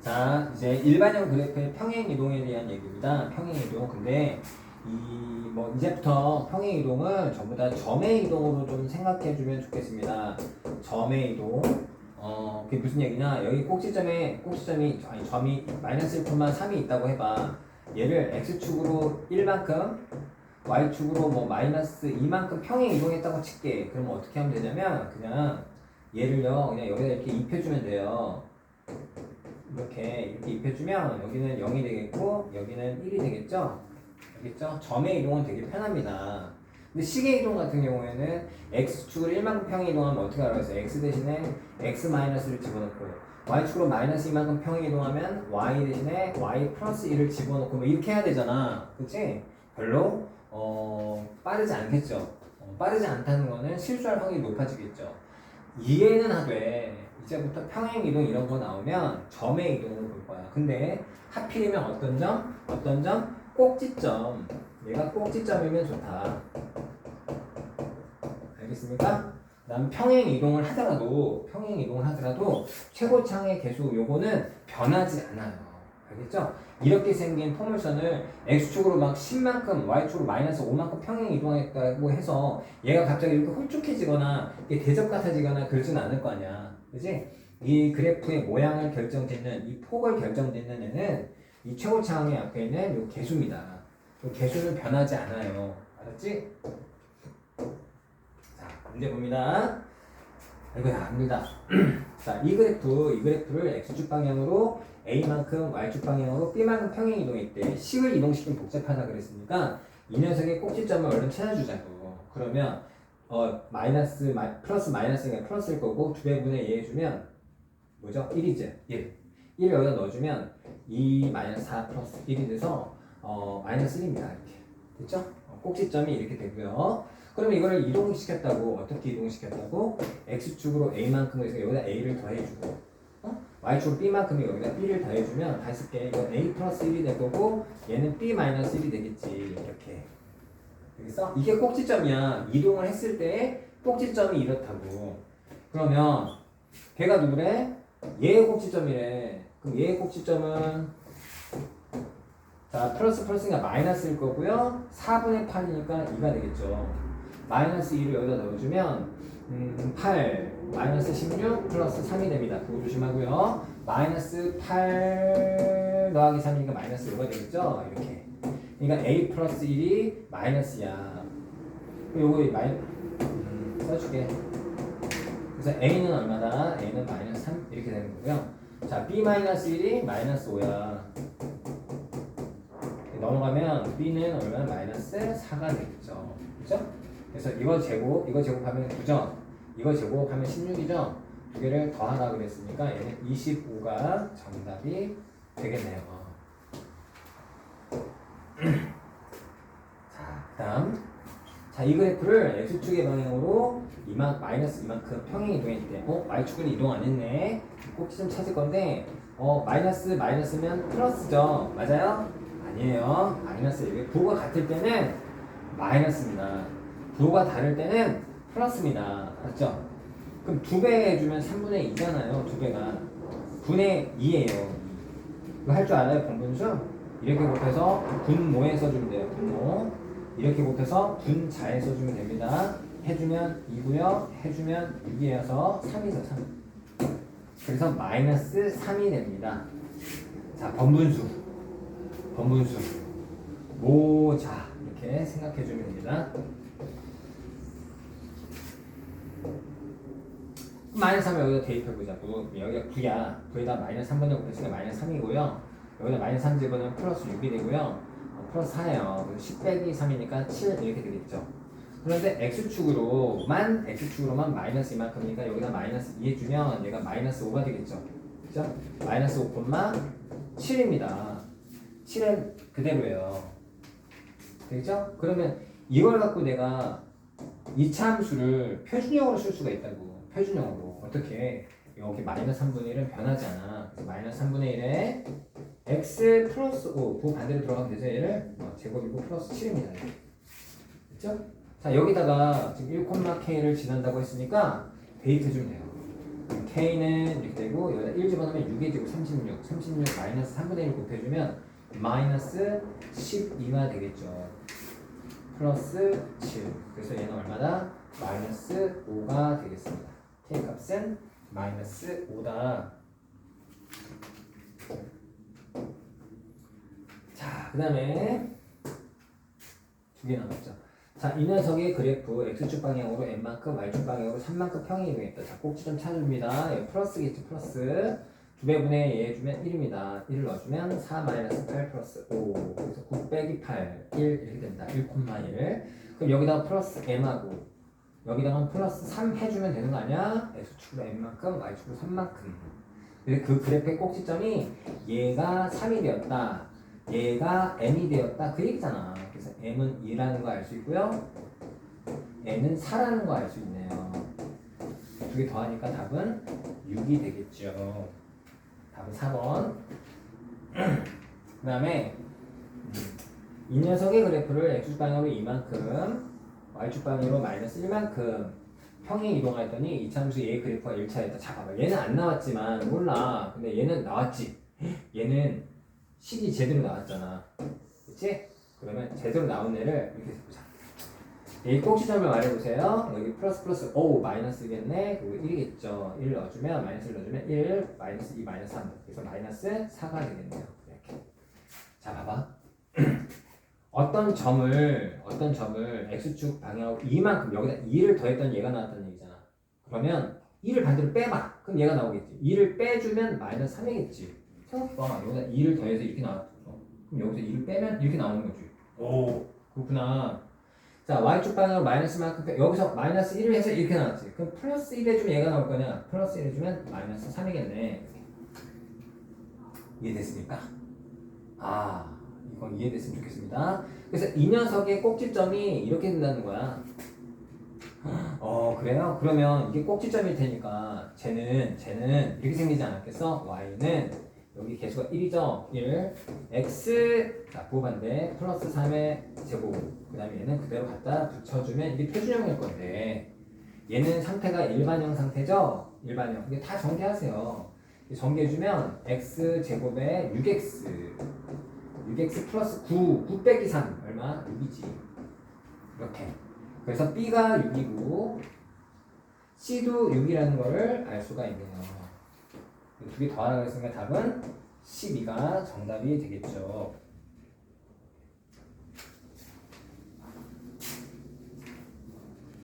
자, 이제 일반형 그래프의 평행 이동에 대한 얘기입니다. 평행 이동. 근데 뭐 이제부터 평행 이동을 전부 다 점의 이동으로 좀 생각해 주면 좋겠습니다. 점의 이동. 그게 무슨 얘기냐? 여기 꼭지점이 아니 점이 마이너스 1,3이 있다고 해봐. 얘를 x축으로 1만큼, y축으로 뭐 마이너스 2만큼 평행 이동했다고 칠게. 그러면 어떻게 하면 되냐면 그냥 얘를요 그냥 여기다 이렇게 입혀주면 돼요. 이렇게 입혀주면 여기는 0이 되겠고 여기는 1이 되겠죠? 알겠죠? 점의 이동은 되게 편합니다. 근데 시계 이동 같은 경우에는 x축으로 1만큼 평행 이동하면 어떻게 하라고 했어요? x 대신에 x-를 집어넣고 y축으로 마이너스 2만큼 평행 이동하면 y 대신에 y 플러스 1을 집어넣고 뭐 이렇게 해야 되잖아. 그치? 별로 빠르지 않겠죠? 빠르지 않다는 거는 실수할 확률이 높아지겠죠. 이해는 하되 이제부터 평행 이동 이런 거 나오면 점의 이동으로 볼 거야. 근데 하필이면 어떤 점? 어떤 점? 꼭지점. 얘가 꼭지점이면 좋다. 알겠습니까? 그다음 평행 이동을 하더라도 최고창의 개수 요거는 변하지 않아요. 알겠죠? 이렇게 생긴 포물선을 x축으로 막 10만큼, y축으로 마이너스 5만큼 평행 이동했다고 해서 얘가 갑자기 이렇게 홀쭉해지거나 이게 대접 같아지거나 그러지는 않을 거 아니야. 그지? 이 그래프의 모양을 결정짓는, 이 폭을 결정짓는 애는 이 최고창의 앞에 있는 이 개수입니다. 이 개수는 변하지 않아요. 알았지? 자, 문제 봅니다. 이거 압니다. 자, 이 그래프를 x축 방향으로 a만큼 y축 방향으로 b만큼 평행 이동했대. 식을 이동시키면 복잡하다 그랬으니까 이 녀석의 꼭지점을 얼른 찾아주자고. 그러면 플러스 마이너스가 플러스일 거고 2배분의 얘 해주면 뭐죠? 1이죠. 1을 여기다 넣어주면 2 마이너스 4 플러스 1이 돼서 마이너스 1입니다. 이렇게 됐죠? 꼭지점이 이렇게 되고요. 그러면 이거를 이동시켰다고 어떻게 이동시켰다고? x축으로 a만큼 해서 여기다 a를 더해주고 y축으로 b만큼 여기다 b를 더해주면 다시 쓸게. 이건 a 플러스 1이 될 거고 얘는 b 마이너스 1이 되겠지. 이렇게 되겠어? 이게 꼭지점이야. 이동을 했을 때 꼭지점이 이렇다고. 그러면 걔가 누구래? 얘의 꼭지점이래. 그럼 얘의 꼭지점은 자 플러스니까 마이너스일 거고요. 4분의 8이니까 2가 되겠죠. 마이너스 2를 여기다 넣어주면 8 마이너스 16 플러스 3이 됩니다. 그거 조심하고요. 마이너스 8 더하기 3이니까 마이너스 5가 되겠죠. 이렇게. 그러니까 a 플러스 1이 마이너스야. 요거 써줄게. 그래서 a는 얼마다? a는 마이너스 3 이렇게 되는 거고요. 자 b 마이너스 1이 마이너스 5야. 넘어가면 b는 얼마나? 마이너스 4가 되겠죠. 그죠? 그래서 이거 제곱하면 9죠. 이거 제곱하면 16이죠. 두 개를 더하라 그랬으니까 얘는 25가 정답이 되겠네요. 자, 그다음 이 그래프를 x축의 방향으로 마이너스 이만큼 평행 이동했대. y축은 이동 안 했네. 꼭지점 찾을 건데 마이너스면 플러스죠. 맞아요? 아니에요. 마이너스. 부호가 같을 때는 마이너스입니다. 부호가 다를 때는 플러스입니다. 맞죠? 그럼 2배 해주면 3분의 2잖아요. 2배가. 분의 2예요. 이거 할 줄 알아요? 분분수? 이렇게 곱해서 분모에 써주면 돼요. 분모. 이렇게 곱해서 분자에 써주면 됩니다. 해주면 2고요. 해주면 6이어서 3이죠. 3. 그래서 마이너스 3이 됩니다. 자, 번분수. 모자. 이렇게 생각해주면 됩니다. 마이너스 3을 여기다 대입해보자고. 여기가 9야. 9에다 마이너스 3분의 9 했으니까 마이너스 3이고요. 여기다 마이너스 3 집어넣으면 플러스 6이 되고요. 플러스 4예요. 10 빼기 3이니까 7 이렇게 되겠죠. 그런데 x축으로만 마이너스 이만큼이니까 여기다 마이너스 2 해주면 얘가 마이너스 5가 되겠죠. 그죠? 마이너스 5, 7입니다. 7은 그대로예요. 되겠죠? 그러면 이걸 갖고 내가 이차함수를 표준형으로 쓸 수가 있다고. 표준형으로. 어떻게? 여기 마이너스 3분의 1은 변하지 않아. 그래서 마이너스 3분의 1에 x 플러스 5. 그 반대로 들어가면 되죠. 얘를 제곱이고 플러스 7입니다. 됐죠? 자, 여기다가 지금 1,k를 지난다고 했으니까 대입해주면 돼요. K는 이렇게 되고 여기다 1 집어넣으면 6이 되고 36 마이너스 3분의 1 곱해주면 마이너스 12가 되겠죠. 플러스 7. 그래서 얘는 얼마다? 마이너스 5가 되겠습니다. K 값은 마이너스 5다. 자, 그 다음에 두 개 남았죠. 자, 이 녀석의 그래프 x축 방향으로 n만큼, y축 방향으로 3만큼 평행 이동했다. 자, 꼭지 좀 찾아줍니다. 여기 플러스겠죠, 플러스. 2배분의 얘 해주면 1입니다. 1을 넣어주면 4 마이너스 8 플러스 5. 그래서 9 빼기 8, 1 이렇게 된다. 1,1. 그럼 여기다가 플러스 m하고 여기다가 플러스 3 해주면 되는 거 아니야? x축으로 n만큼, y축으로 3만큼. 근데 그 그래프의 꼭지점이 얘가 3이 되었다. 얘가 n이 되었다. 그 얘기잖아. 그래서 m은 2라는 거 알 수 있고요. n은 4라는 거 알 수 있네요. 두 개 더하니까 답은 6이 되겠죠. 답은 4번. 그 다음에 이 녀석의 그래프를 x축 방향으로 이만큼, y축 방향으로 마이너스 1만큼 평행 이동했더니 이차함수 얘의 그래프가 1차였다. 자, 봐봐. 얘는 안 나왔지만 몰라. 근데 얘는 나왔지. 얘는 식이 제대로 나왔잖아. 그치? 그러면 제대로 나온 애를 이렇게 보자. 이 꼭지점을 말해보세요. 여기 플러스 오 마이너스겠네. 그리고 1이겠죠. 1 넣어주면 마이너스를 넣어주면 1 마이너스 2 마이너스 3. 그래서 마이너스 4가 되겠네요. 이렇게. 자, 봐봐. 어떤 점을 x축 방향으로 이만큼 여기다 2를 더했던 얘가 나왔다는 얘기잖아. 그러면 2를 반대로 빼봐. 그럼 얘가 나오겠지. 2를 빼주면 마이너스 3이겠지. 생각해봐. 여기다 2를 더해서 이렇게 나왔어. 그럼 여기서 2를 빼면 이렇게 나오는 거지. 오, 그렇구나. 자, y축 방향으로 마이너스만큼 여기서 마이너스 1을 해서 이렇게 나왔지. 그럼 플러스 1 해주면 얘가 나올 거냐? 플러스 1 해주면 마이너스 3이겠네. 이해됐습니까? 아, 이건 이해됐으면 좋겠습니다. 그래서 이 녀석의 꼭지점이 이렇게 된다는 거야. 그래요? 그러면 이게 꼭지점일 테니까 쟤는 이렇게 생기지 않았겠어? y는 여기 개수가 1이죠? 1 x 자 부호반대 플러스 3의 제곱 그 다음에 얘는 그대로 갖다 붙여주면 이게 표준형일 건데 얘는 상태가 일반형 상태죠? 일반형. 이게 다 전개하세요. 전개해주면 x 제곱에 6x 플러스 9 빼기 3 얼마? 6이지. 이렇게. 그래서 b가 6이고 c도 6이라는 거를 알 수가 있네요. 두 개 더하라고 했으니까 답은 12가 정답이 되겠죠.